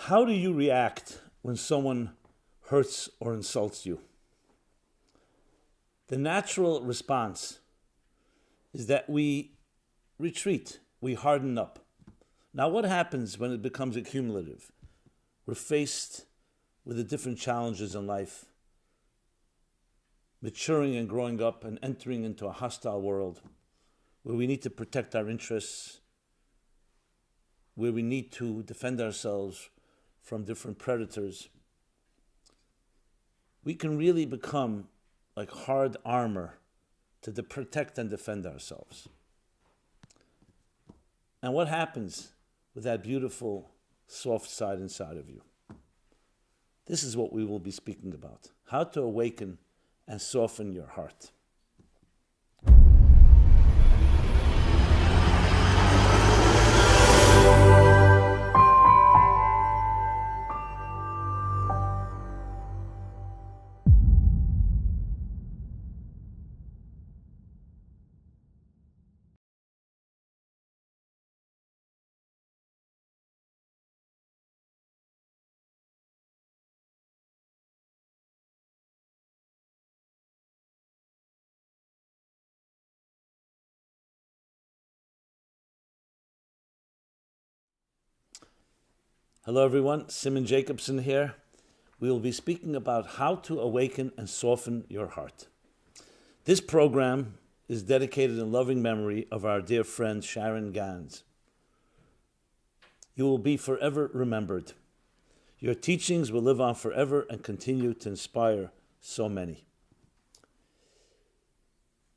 How do you react when someone hurts or insults you? The natural response is that we retreat, we harden up. Now, what happens when it becomes accumulative? We're faced with the different challenges in life, maturing and growing up and entering into a hostile world where we need to protect our interests, where we need to defend ourselves from different predators. We can really become like hard armor to protect and defend ourselves. And what happens with that beautiful, soft side inside of you? This is what we will be speaking about. How to awaken and soften your heart. Hello everyone, Rabbi Jacobson here. We will be speaking about how to awaken and soften your heart. This program is dedicated in loving memory of our dear friend Sharon Gans. You will be forever remembered. Your teachings will live on forever and continue to inspire so many.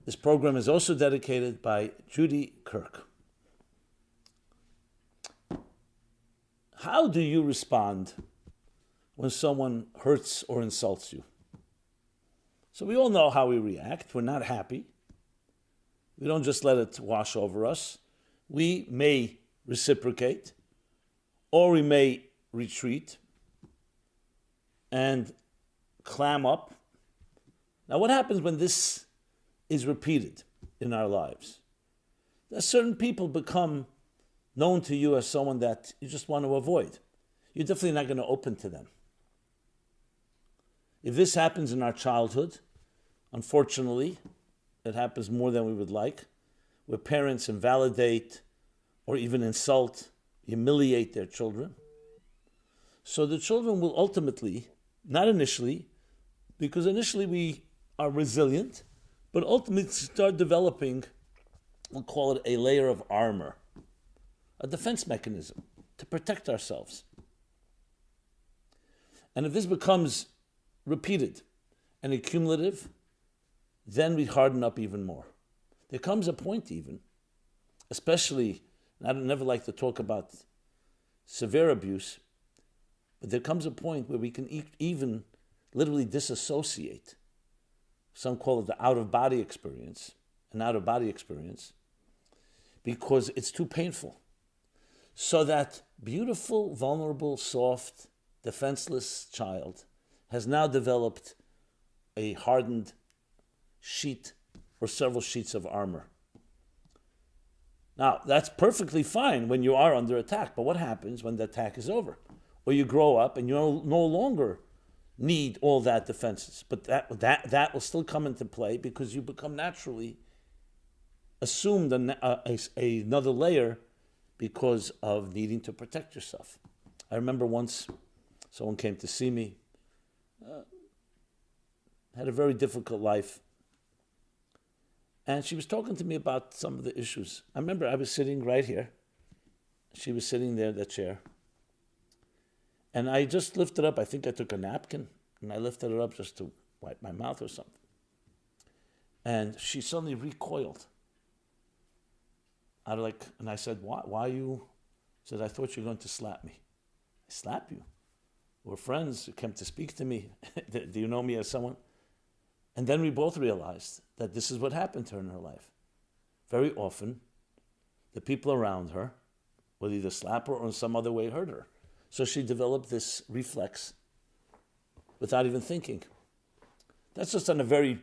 This program is also dedicated by Judy Kirk. How do you respond when someone hurts or insults you? So we all know how we react. We're not happy. We don't just let it wash over us. We may reciprocate, or we may retreat and clam up. Now, what happens when this is repeated in our lives? That certain people become known to you as someone that you just want to avoid. You're definitely not going to open to them. If this happens in our childhood, unfortunately, it happens more than we would like, where parents invalidate or even insult, humiliate their children. So the children will ultimately, not initially, because initially we are resilient, but ultimately start developing, we'll call it a layer of armor, a defense mechanism to protect ourselves. And if this becomes repeated and accumulative, then we harden up even more. There comes a point even, especially, and I don't never like to talk about severe abuse, but there comes a point where we can even literally disassociate. Some call it the out-of-body experience, an out-of-body experience, because it's too painful. So that beautiful, vulnerable, soft, defenseless child has now developed a hardened sheet or several sheets of armor. Now, that's perfectly fine when you are under attack, but what happens when the attack is over? Or you grow up and you no longer need all that defenses, but that will still come into play because you become naturally assumed another layer because of needing to protect yourself. I remember once someone came to see me, had a very difficult life, and she was talking to me about some of the issues. I remember I was sitting right here. She was sitting there in that chair. And I just lifted up, I think I took a napkin, and I lifted it up just to wipe my mouth or something. And she suddenly recoiled. And I said, why you? She said, I thought you were going to slap me. I slap you? We're friends. You came to speak to me. Do you know me as someone? And then we both realized that this is what happened to her in her life. Very often, the people around her will either slap her or in some other way hurt her. So she developed this reflex without even thinking. That's just in a very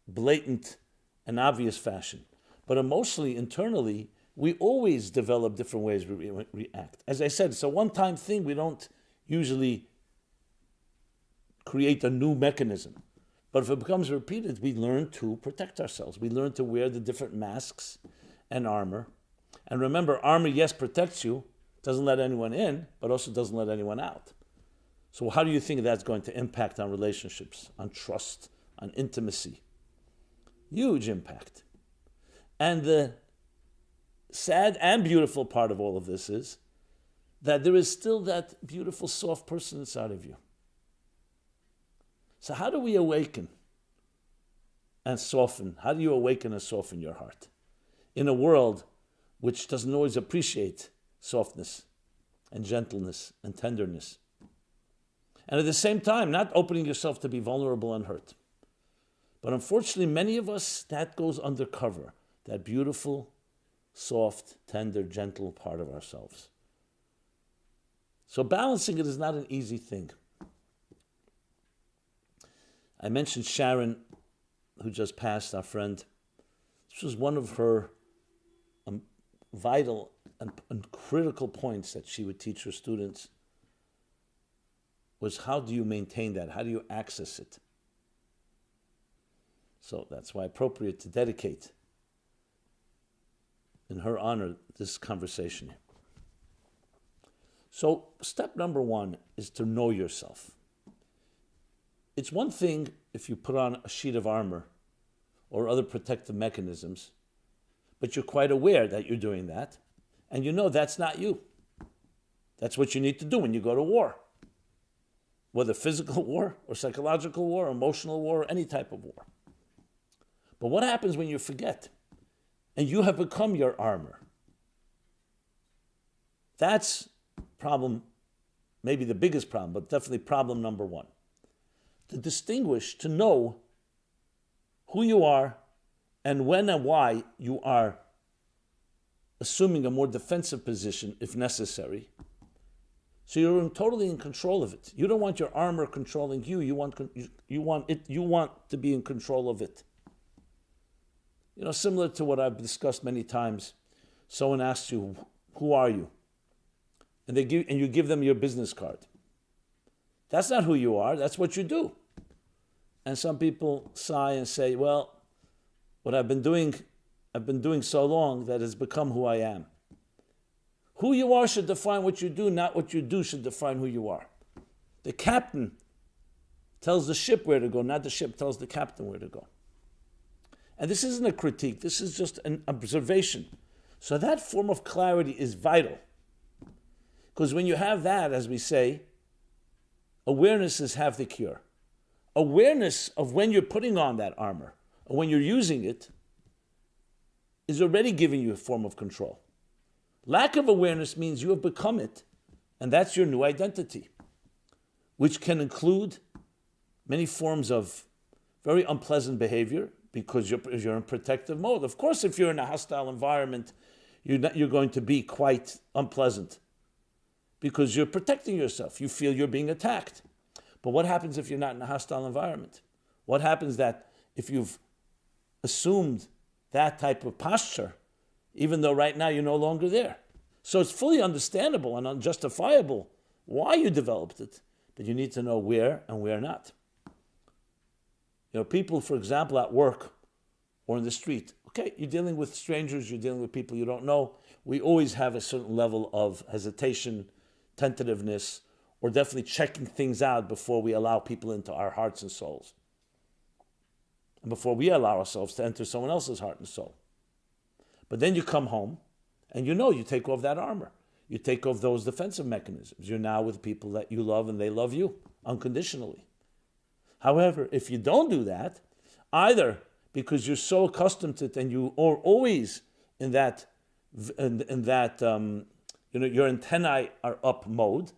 blatant and obvious fashion. But emotionally, internally, we always develop different ways we react. As I said, it's a one-time thing. We don't usually create a new mechanism. But if it becomes repeated, we learn to protect ourselves. We learn to wear the different masks and armor. And remember, armor, yes, protects you, doesn't let anyone in, but also doesn't let anyone out. So how do you think that's going to impact on relationships, on trust, on intimacy? Huge impact. And the sad and beautiful part of all of this is that there is still that beautiful, soft person inside of you. So how do we awaken and soften? How do you awaken and soften your heart in a world which doesn't always appreciate softness and gentleness and tenderness? And at the same time, not opening yourself to be vulnerable and hurt. But unfortunately, many of us, that goes undercover, that beautiful, soft, tender, gentle part of ourselves. So balancing it is not an easy thing. I mentioned Sharon, who just passed, our friend. This was one of her vital and critical points that she would teach her students, was how do you maintain that? How do you access it? So that's why appropriate to dedicate in her honor this conversation. So step number one is to know yourself. It's one thing if you put on a sheet of armor or other protective mechanisms, but you're quite aware that you're doing that, and you know that's not you. That's what you need to do when you go to war. Whether physical war or psychological war, emotional war, or any type of war. But what happens when you forget and you have become your armor? That's problem, maybe the biggest problem, but definitely problem number one. To distinguish, to know who you are and when and why you are assuming a more defensive position if necessary. So you're totally in control of it. You don't want your armor controlling you. You want to be in control of it. You know, similar to what I've discussed many times. Someone asks you, "Who are you?" And you give them your business card. That's not who you are. That's what you do. And some people sigh and say, "Well, what I've been doing so long that has become who I am." Who you are should define what you do, not what you do should define who you are. The captain tells the ship where to go, not the ship tells the captain where to go. And this isn't a critique, this is just an observation. So that form of clarity is vital. Because when you have that, as we say, awareness is half the cure. Awareness of when you're putting on that armor, or when you're using it, is already giving you a form of control. Lack of awareness means you have become it, and that's your new identity, which can include many forms of very unpleasant behavior because you're in protective mode. Of course, if you're in a hostile environment, you're going to be quite unpleasant because you're protecting yourself. You feel you're being attacked. But what happens if you're not in a hostile environment? What happens that if you've assumed that type of posture, even though right now you're no longer there? So it's fully understandable and unjustifiable why you developed it, but you need to know where and where not. You know, people, for example, at work or in the street, okay, you're dealing with strangers, you're dealing with people you don't know. We always have a certain level of hesitation, tentativeness, or definitely checking things out before we allow people into our hearts and souls. And before we allow ourselves to enter someone else's heart and soul. But then you come home, and you take off that armor. You take off those defensive mechanisms. You're now with people that you love and they love you unconditionally. However, if you don't do that, either because you're so accustomed to it and you are always in that your antennae are up mode,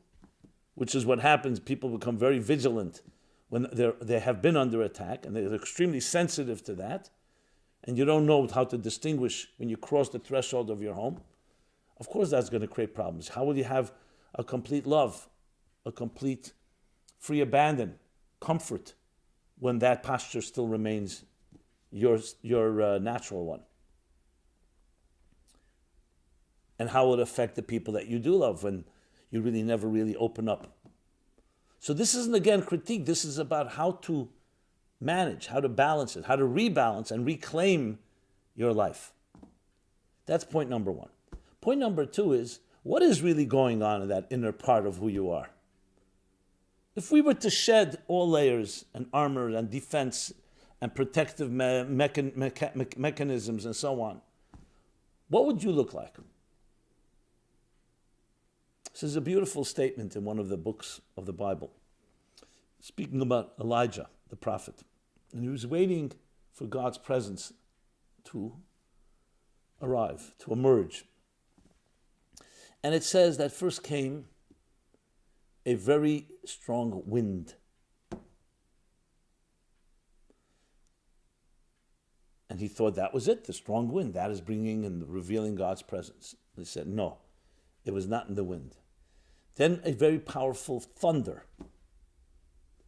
which is what happens, people become very vigilant when they have been under attack and they're extremely sensitive to that. And you don't know how to distinguish when you cross the threshold of your home, of course that's going to create problems. How will you have a complete love, a complete free abandon, comfort, when that posture still remains your natural one? and how it will affect the people that you do love when you really never really open up. So this isn't, again, critique. This is about how to manage, how to balance it, how to rebalance and reclaim your life. That's point number one. Point number two is, what is really going on in that inner part of who you are? If we were to shed all layers and armor and defense and protective mechanisms and so on, what would you look like? This is a beautiful statement in one of the books of the Bible, speaking about Elijah, the prophet. And he was waiting for God's presence to arrive, to emerge. And it says that first came a very strong wind. And he thought that was it, the strong wind. That is bringing and revealing God's presence. And he said, no, it was not in the wind. Then a very powerful thunder.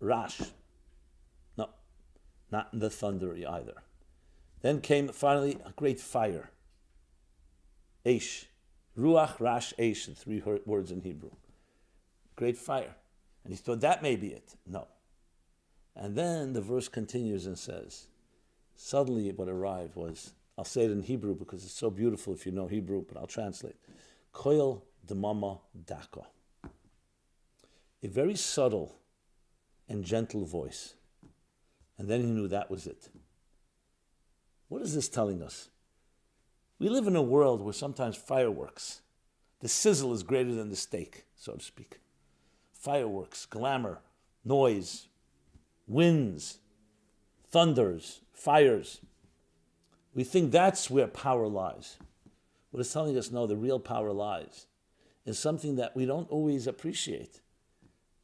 Rash. No, not in the thunder either. Then came finally a great fire. Eish. Ruach, Rash, Eish, the three words in Hebrew. Great fire. And he thought that may be it. No. And then the verse continues and says, suddenly what arrived was, I'll say it in Hebrew because it's so beautiful if you know Hebrew, but I'll translate. Koil demama daka. A very subtle and gentle voice. And then he knew that was it. What is this telling us? We live in a world where sometimes fireworks, the sizzle is greater than the steak, so to speak. Fireworks, glamour, noise, winds, thunders, fires. We think that's where power lies. What it's telling us, no, the real power lies in something that we don't always appreciate.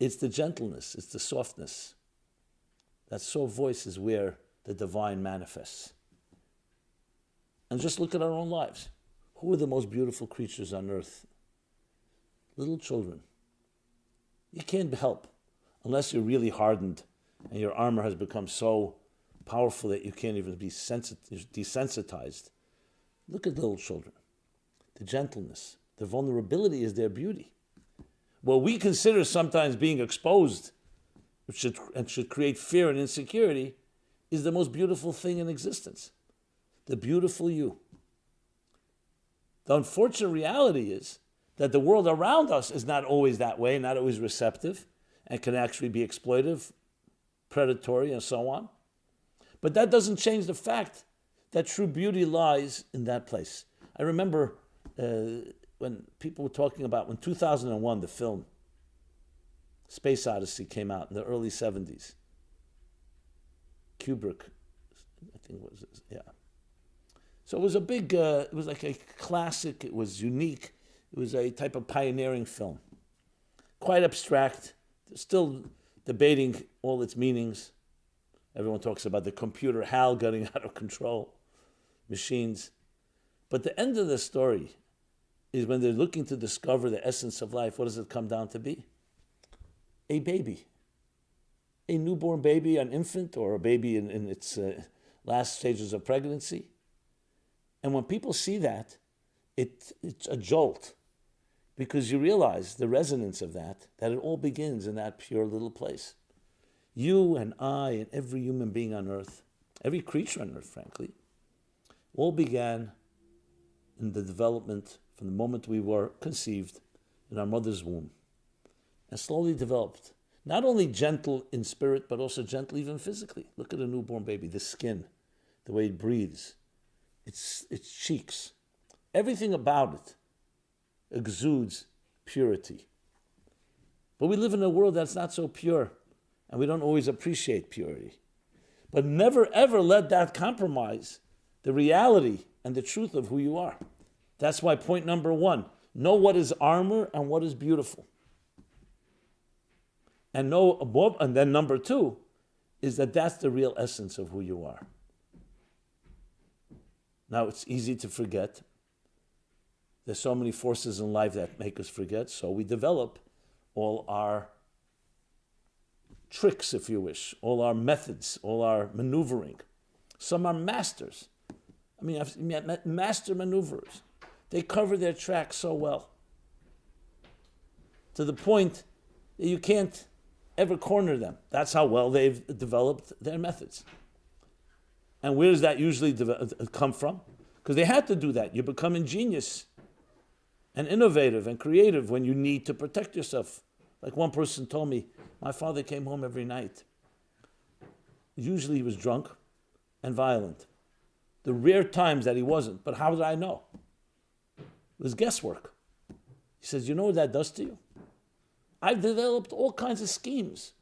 It's the gentleness, it's the softness. That soft voice is where the divine manifests. And just look at our own lives. Who are the most beautiful creatures on earth? Little children. You can't help, unless you're really hardened and your armor has become so powerful that you can't even be desensitized. Look at little children. The gentleness, the vulnerability is their beauty. What we consider sometimes being exposed, which should create fear and insecurity, is the most beautiful thing in existence. The beautiful you. The unfortunate reality is that the world around us is not always that way, not always receptive, and can actually be exploitive, predatory, and so on. But that doesn't change the fact that true beauty lies in that place. I remember when people were talking about when 2001, the film, Space Odyssey, came out in the early 70s. Kubrick, I think it was, yeah. So it was a big, it was like a classic, it was unique, it was a type of pioneering film. Quite abstract, still debating all its meanings. Everyone talks about the computer HAL getting out of control, machines. But the end of the story is when they're looking to discover the essence of life, what does it come down to be? A baby. A newborn baby, an infant, or a baby in its last stages of pregnancy. And when people see that, it's a jolt, because you realize the resonance of that it all begins in that pure little place. You and I and every human being on earth, every creature on earth, frankly, all began in the development from the moment we were conceived in our mother's womb and slowly developed. Not only gentle in spirit, but also gentle even physically. Look at a newborn baby, the skin, the way it breathes, its cheeks. Everything about it exudes purity. But we live in a world that's not so pure, and we don't always appreciate purity. But never ever let that compromise the reality and the truth of who you are. That's why point number one, know what is armor and what is beautiful. And know above, and then number two is that that's the real essence of who you are. Now it's easy to forget. There's so many forces in life that make us forget, so we develop all our tricks, if you wish, all our methods, all our maneuvering. Some are masters. I mean, I've met master maneuverers. They cover their tracks so well, to the point that you can't ever corner them. That's how well they've developed their methods. And where does that usually come from? Because they had to do that. You become ingenious and innovative and creative when you need to protect yourself. Like one person told me, my father came home every night. Usually he was drunk and violent. The rare times that he wasn't. But how did I know? It was guesswork. He says, you know what that does to you? I've developed all kinds of schemes.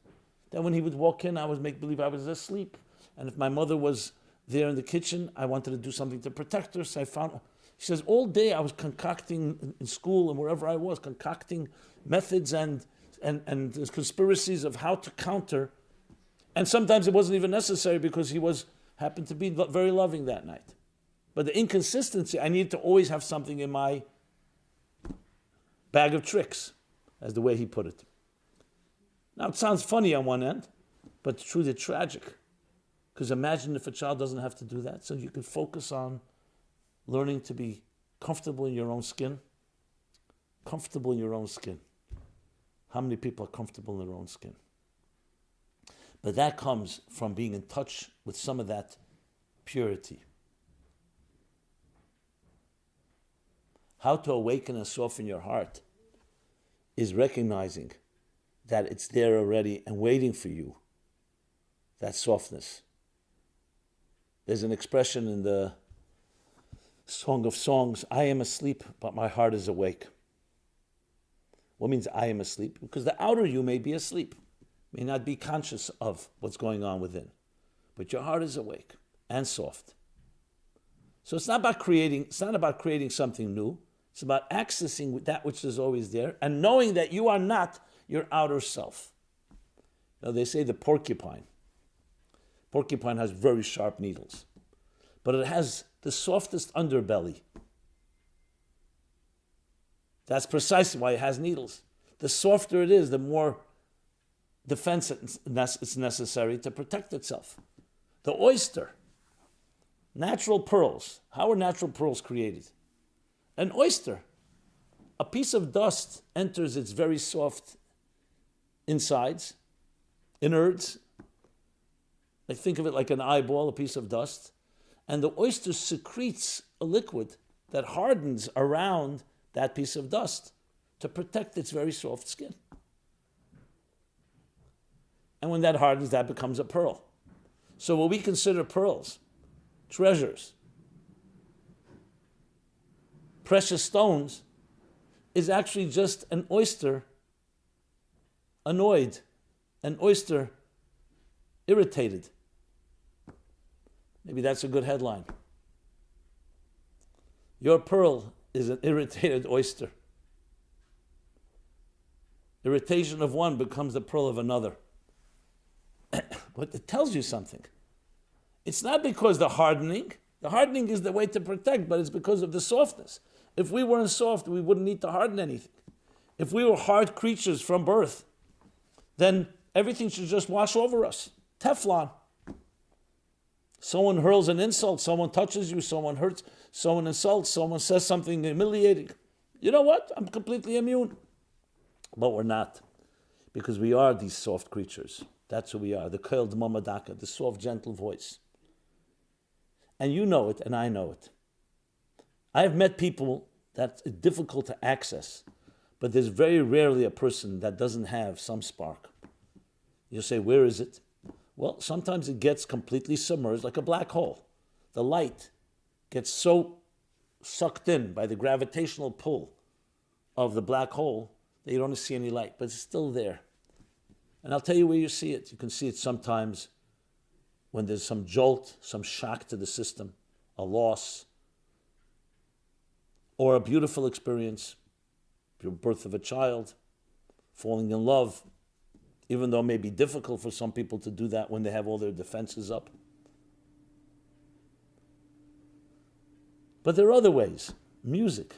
That when he would walk in, I would make believe I was asleep. And if my mother was there in the kitchen, I wanted to do something to protect her. So I found, he says, all day I was concocting in school and wherever I was, concocting methods and conspiracies of how to counter. And sometimes it wasn't even necessary because he happened to be very loving that night. But the inconsistency, I needed to always have something in my bag of tricks, as the way he put it. Now it sounds funny on one end, but truly tragic. Because imagine if a child doesn't have to do that. So you can focus on learning to be comfortable in your own skin. Comfortable in your own skin. How many people are comfortable in their own skin? But that comes from being in touch with some of that purity. How to awaken and soften your heart is recognizing that it's there already and waiting for you. That softness. There's an expression in the Song of Songs, I am asleep, but my heart is awake. What means I am asleep? Because the outer you may be asleep, may not be conscious of what's going on within, but your heart is awake and soft. So it's not about creating something new. It's about accessing that which is always there and knowing that you are not your outer self. Now they say the porcupine has very sharp needles, but it has the softest underbelly. That's precisely why it has needles. The softer it is, the more defense it's necessary to protect itself. The oyster, natural pearls. How are natural pearls created? An oyster, a piece of dust enters its very soft insides, innards. Like think of it like an eyeball, a piece of dust. And the oyster secretes a liquid that hardens around that piece of dust to protect its very soft skin. And when that hardens, that becomes a pearl. So what we consider pearls, treasures, precious stones, is actually just an oyster annoyed, an oyster irritated. Maybe that's a good headline. Your pearl is an irritated oyster. Irritation of one becomes the pearl of another. But it tells you something. It's not because the hardening is the way to protect, but it's because of the softness. If we weren't soft, we wouldn't need to harden anything. If we were hard creatures from birth, then everything should just wash over us. Teflon. Someone hurls an insult, someone touches you, someone hurts, someone insults, someone says something humiliating. You know what? I'm completely immune. But we're not, because we are these soft creatures. That's who we are, the Koel Dmamadaka, the soft, gentle voice. And you know it, and I know it. I have met people that are difficult to access, but there's very rarely a person that doesn't have some spark. You'll say, where is it? Well, sometimes it gets completely submerged like a black hole. The light gets so sucked in by the gravitational pull of the black hole that you don't see any light, but it's still there. And I'll tell you where you see it. You can see it sometimes when there's some jolt, some shock to the system, a loss, or a beautiful experience, the birth of a child, falling in love, even though it may be difficult for some people to do that when they have all their defenses up. But there are other ways. Music.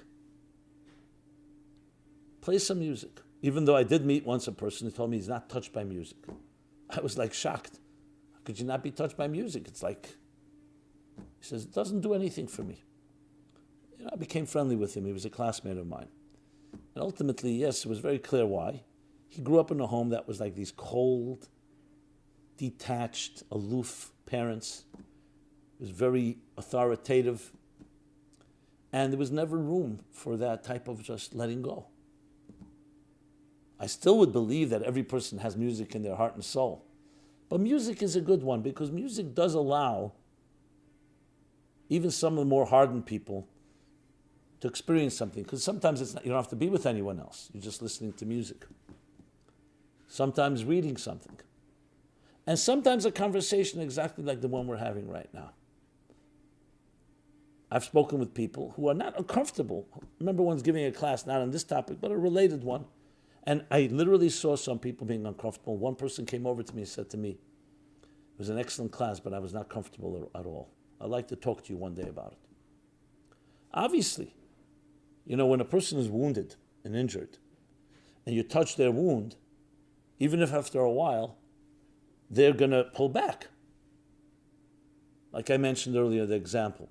Play some music. Even though I did meet once a person who told me he's not touched by music. I was like shocked. How could you not be touched by music? It's like, he says, it doesn't do anything for me. I became friendly with him. He was a classmate of mine. And ultimately, yes, it was very clear why. He grew up in a home that was like these cold, detached, aloof parents. It was very authoritative. And there was never room for that type of just letting go. I still would believe that every person has music in their heart and soul. But music is a good one because music does allow even some of the more hardened people to experience something. Because sometimes it's not, you don't have to be with anyone else. You're just listening to music. Sometimes reading something. And sometimes a conversation exactly like the one we're having right now. I've spoken with people who are not uncomfortable. I remember once giving a class, not on this topic, but a related one. And I literally saw some people being uncomfortable. One person came over to me and said to me, it was an excellent class, but I was not comfortable at all. I'd like to talk to you one day about it. Obviously, when a person is wounded and injured, and you touch their wound, even if after a while, they're going to pull back. Like I mentioned earlier, the example.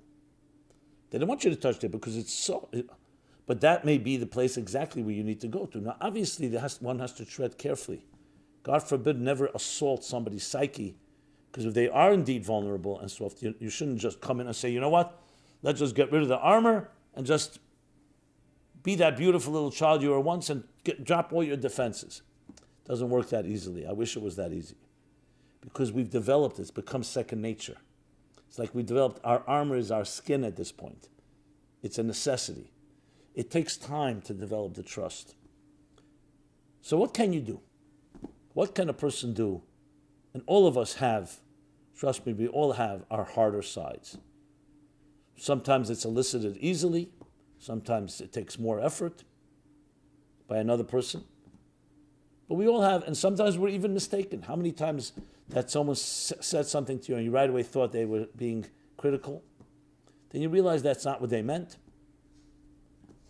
They don't want you to touch it because it's so... But that may be the place exactly where you need to go to. Now, obviously, one has to tread carefully. God forbid, never assault somebody's psyche, because if they are indeed vulnerable and soft, you shouldn't just come in and say, you know what, let's just get rid of the armor and just be that beautiful little child you were once and drop all your defenses. It doesn't work that easily. I wish it was that easy. Because we've developed it. It's become second nature. It's like we developed, our armor is our skin at this point. It's a necessity. It takes time to develop the trust. So what can you do? What can a person do? And all of us have, trust me, we all have our harder sides. Sometimes it's elicited easily. Sometimes it takes more effort by another person. But we all have, and sometimes we're even mistaken. How many times that someone said something to you and you right away thought they were being critical? Then you realize that's not what they meant.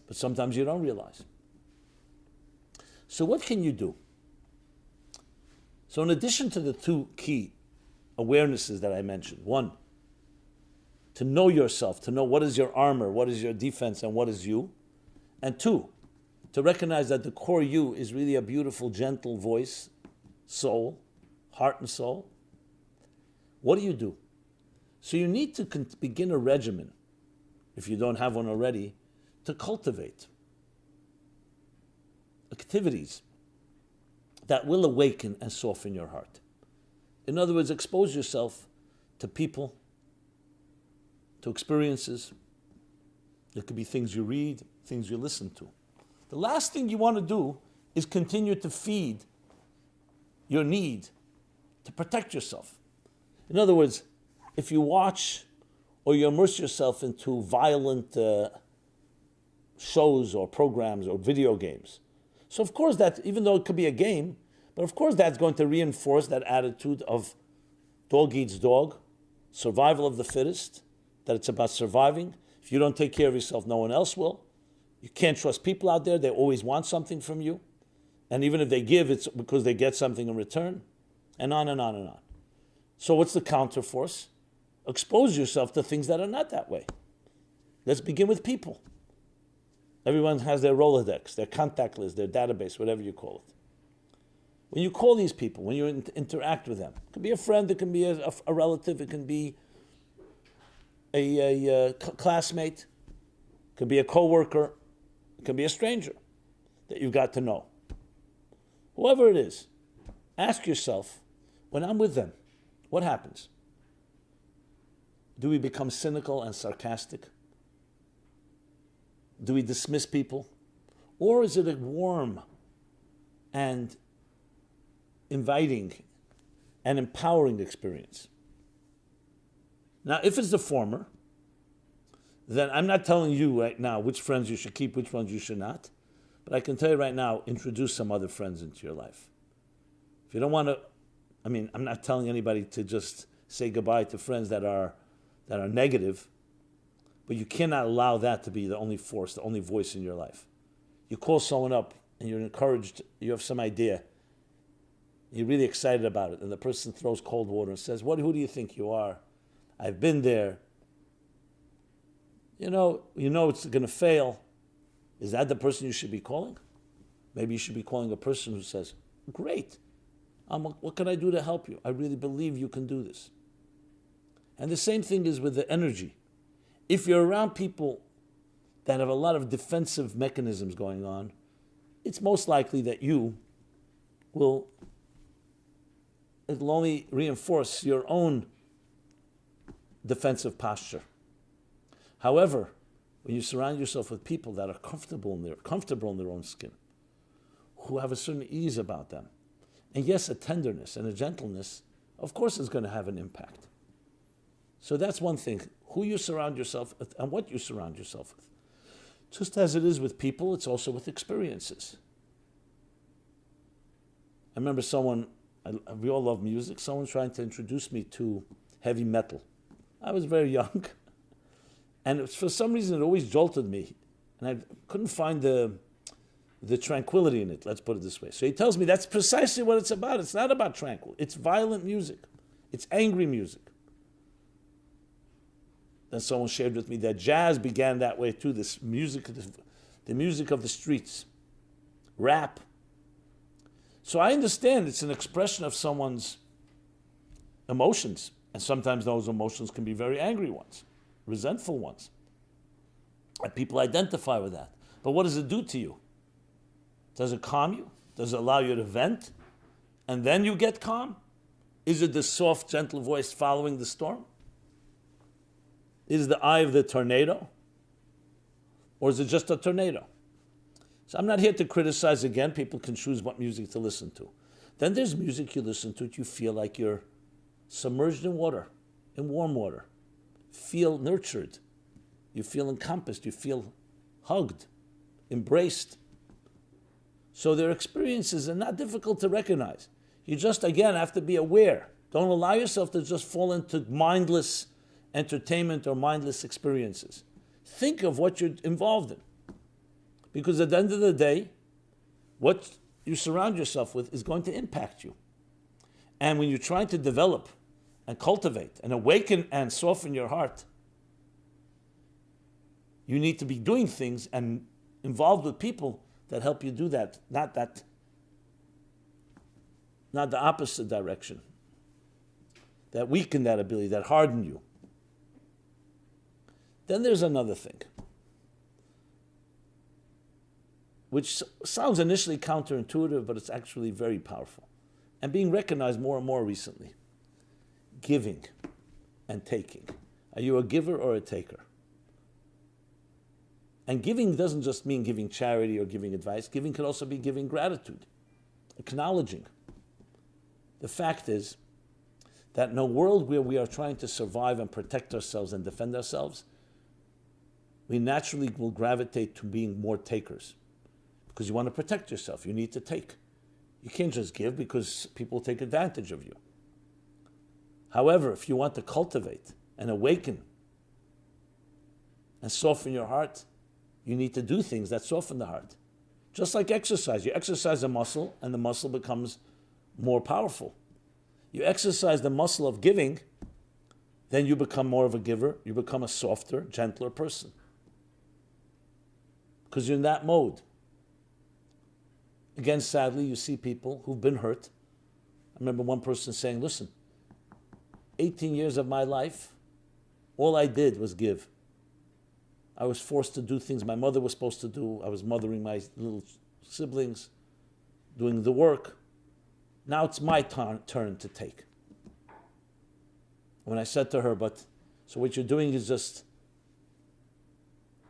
But sometimes you don't realize. So what can you do? So in addition to the two key awarenesses that I mentioned, one, to know yourself, to know what is your armor, what is your defense, and what is you. And two, to recognize that the core you is really a beautiful, gentle voice, soul, heart and soul. What do you do? So you need to begin a regimen, if you don't have one already, to cultivate activities that will awaken and soften your heart. In other words, expose yourself to people, to experiences. It could be things you read, things you listen to. The last thing you want to do is continue to feed your need to protect yourself. In other words, if you watch or you immerse yourself into violent shows or programs or video games. So of course that, even though it could be a game, but of course that's going to reinforce that attitude of dog eats dog, survival of the fittest, that it's about surviving. If you don't take care of yourself, no one else will. You can't trust people out there. They always want something from you. And even if they give, it's because they get something in return. And on and on and on. So what's the counterforce? Expose yourself to things that are not that way. Let's begin with people. Everyone has their Rolodex, their contact list, their database, whatever you call it. When you call these people, when you interact with them, it can be a friend, it can be a relative, it can be a classmate, it can be a coworker, it can be a stranger that you've got to know. Whoever it is, ask yourself, when I'm with them, what happens? Do we become cynical and sarcastic? Do we dismiss people? Or is it a warm and inviting and empowering experience? Now, if it's the former, then I'm not telling you right now which friends you should keep, which ones you should not. But I can tell you right now, introduce some other friends into your life. If you don't want to, I'm not telling anybody to just say goodbye to friends that are negative. But you cannot allow that to be the only force, the only voice in your life. You call someone up and you're encouraged, you have some idea, you're really excited about it, and the person throws cold water and says, who do you think you are? I've been there. it's going to fail. Is that the person you should be calling? Maybe you should be calling a person who says, great, what can I do to help you? I really believe you can do this. And the same thing is with the energy. If you're around people that have a lot of defensive mechanisms going on, it's most likely that it'll only reinforce your own defensive posture. However, when you surround yourself with people that are comfortable in their own skin, who have a certain ease about them, and yes, a tenderness and a gentleness, of course, is going to have an impact. So that's one thing, who you surround yourself with and what you surround yourself with. Just as it is with people, it's also with experiences. I remember we all love music, someone trying to introduce me to heavy metal. I was very young, and for some reason it always jolted me, and I couldn't find the tranquility in it, let's put it this way. So he tells me that's precisely what it's about. It's not about tranquil. It's violent music. It's angry music. Then someone shared with me that jazz began that way too, this music, the music of the streets, rap. So I understand it's an expression of someone's emotions, and sometimes those emotions can be very angry ones, resentful ones. And people identify with that. But what does it do to you? Does it calm you? Does it allow you to vent? And then you get calm? Is it the soft, gentle voice following the storm? Is it the eye of the tornado? Or is it just a tornado? So I'm not here to criticize again. People can choose what music to listen to. Then there's music you listen to, you feel like you're submerged in water, in warm water. Feel nurtured. You feel encompassed. You feel hugged, embraced. So their experiences are not difficult to recognize. You just, again, have to be aware. Don't allow yourself to just fall into mindless entertainment or mindless experiences. Think of what you're involved in. Because at the end of the day, what you surround yourself with is going to impact you. And when you're trying to develop and cultivate and awaken and soften your heart, you need to be doing things and involved with people that help you do that, not the opposite direction, that weaken that ability, that harden you. Then there's another thing, which sounds initially counterintuitive, but it's actually very powerful, and being recognized more and more recently. Giving and taking. Are you a giver or a taker? And giving doesn't just mean giving charity or giving advice. Giving could also be giving gratitude, acknowledging. The fact is that in a world where we are trying to survive and protect ourselves and defend ourselves, we naturally will gravitate to being more takers. Because you want to protect yourself, you need to take. You can't just give because people take advantage of you. However, if you want to cultivate and awaken and soften your heart, you need to do things that soften the heart. Just like exercise. You exercise a muscle and the muscle becomes more powerful. You exercise the muscle of giving, then you become more of a giver. You become a softer, gentler person. Because you're in that mode. Again, sadly, you see people who've been hurt. I remember one person saying, listen, 18 years of my life, all I did was give. I was forced to do things my mother was supposed to do. I was mothering my little siblings, doing the work. Now it's my turn to take. When I said to her, but so what you're doing is just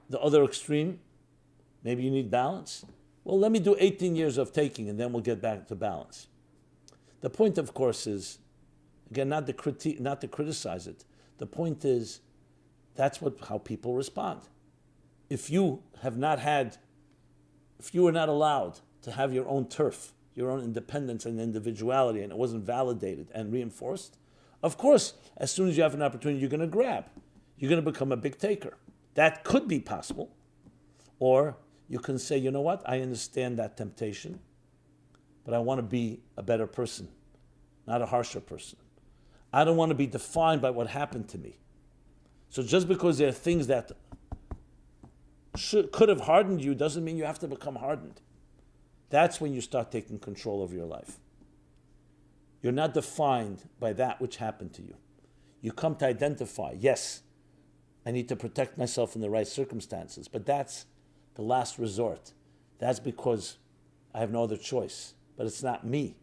the other extreme, maybe you need balance. Well, let me do 18 years of taking and then we'll get back to balance. The point, of course, is, again, not to criticize it. The point is, that's how people respond. If you were not allowed to have your own turf, your own independence and individuality, and it wasn't validated and reinforced, of course, as soon as you have an opportunity, you're going to grab. You're going to become a big taker. That could be possible. Or you can say, you know what, I understand that temptation, but I want to be a better person, not a harsher person. I don't want to be defined by what happened to me. So just because there are things that could have hardened you doesn't mean you have to become hardened. That's when you start taking control of your life. You're not defined by that which happened to you. You come to identify, yes, I need to protect myself in the right circumstances, but that's the last resort. That's because I have no other choice, but it's not me.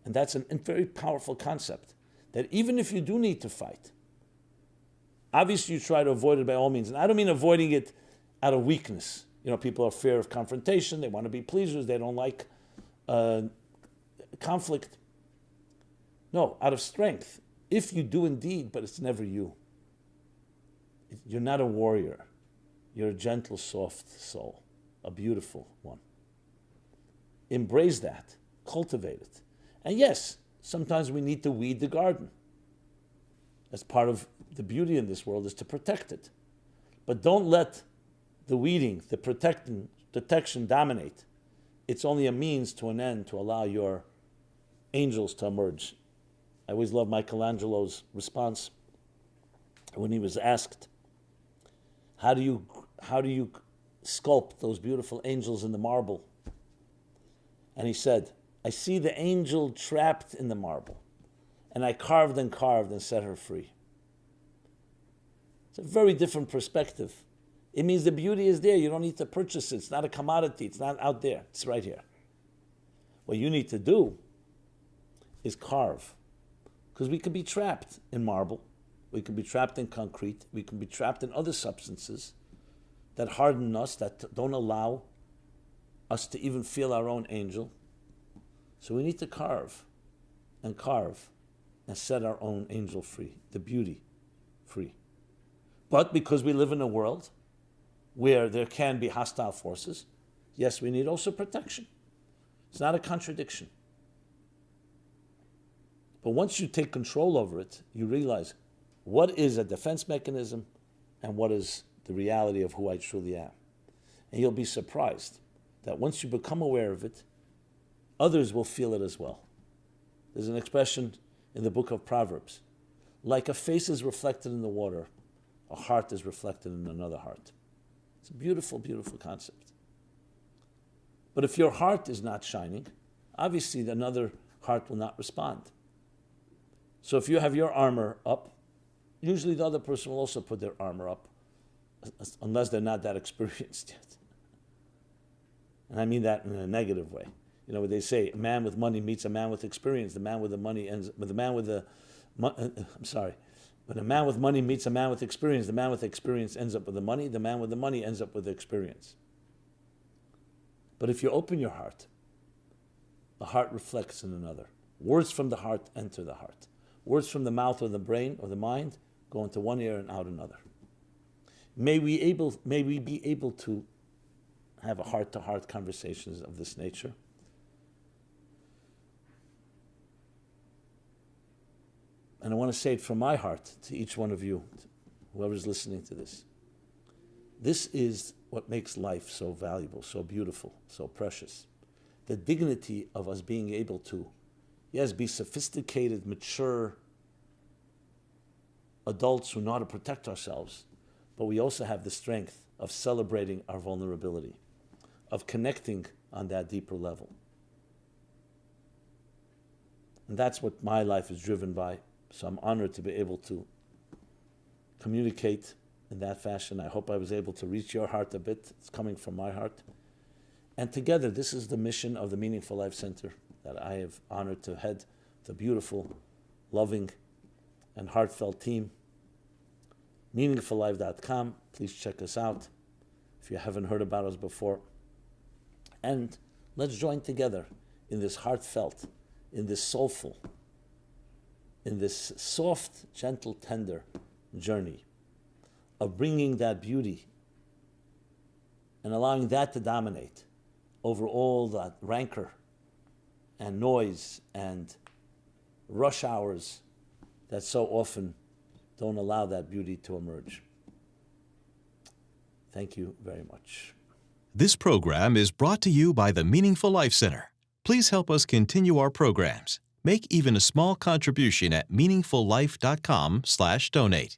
And that's a very powerful concept, that even if you do need to fight, obviously you try to avoid it by all means. And I don't mean avoiding it out of weakness. People are fear of confrontation, they want to be pleasers, they don't like conflict. No, out of strength. If you do indeed, but it's never you. You're not a warrior. You're a gentle, soft soul, a beautiful one. Embrace that, cultivate it. And yes, sometimes we need to weed the garden. That's part of the beauty in this world, is to protect it. But don't let the weeding, the protection dominate. It's only a means to an end to allow your angels to emerge. I always love Michelangelo's response when he was asked, how do you sculpt those beautiful angels in the marble? And he said, I see the angel trapped in the marble, and I carved and set her free. It's a very different perspective. It means the beauty is there. You don't need to purchase it. It's not a commodity. It's not out there. It's right here. What you need to do is carve. Because we can be trapped in marble. We can be trapped in concrete. We can be trapped in other substances that harden us, that don't allow us to even feel our own angel. So we need to carve and set our own angel free, the beauty free. But because we live in a world where there can be hostile forces, yes, we need also protection. It's not a contradiction. But once you take control over it, you realize what is a defense mechanism and what is the reality of who I truly am. And you'll be surprised that once you become aware of it, others will feel it as well. There's an expression in the book of Proverbs, like a face is reflected in the water, a heart is reflected in another heart. It's a beautiful, beautiful concept. But if your heart is not shining, obviously another heart will not respond. So if you have your armor up, usually the other person will also put their armor up, unless they're not that experienced yet. And I mean that in a negative way. What they say, a man with money meets a man with experience. The man with the money ends with the man with the. When a man with money meets a man with experience, the man with experience ends up with the money. The man with the money ends up with the experience. But if you open your heart, the heart reflects in another. Words from the heart enter the heart. Words from the mouth or the brain or the mind go into one ear and out another. May we be able to have a heart-to-heart conversations of this nature. And I want to say it from my heart to each one of you, whoever's listening to this. This is what makes life so valuable, so beautiful, so precious. The dignity of us being able to, yes, be sophisticated, mature adults who know how to protect ourselves, but we also have the strength of celebrating our vulnerability, of connecting on that deeper level. And that's what my life is driven by. So I'm honored to be able to communicate in that fashion. I hope I was able to reach your heart a bit. It's coming from my heart. And together, this is the mission of the Meaningful Life Center that I have honored to head, the beautiful, loving, and heartfelt team. MeaningfulLife.com. Please check us out if you haven't heard about us before. And let's join together in this heartfelt, in this soulful, in this soft, gentle, tender journey of bringing that beauty and allowing that to dominate over all that rancor and noise and rush hours that so often don't allow that beauty to emerge. Thank you very much. This program is brought to you by the Meaningful Life Center. Please help us continue our programs. Make even a small contribution at meaningfullife.com/donate.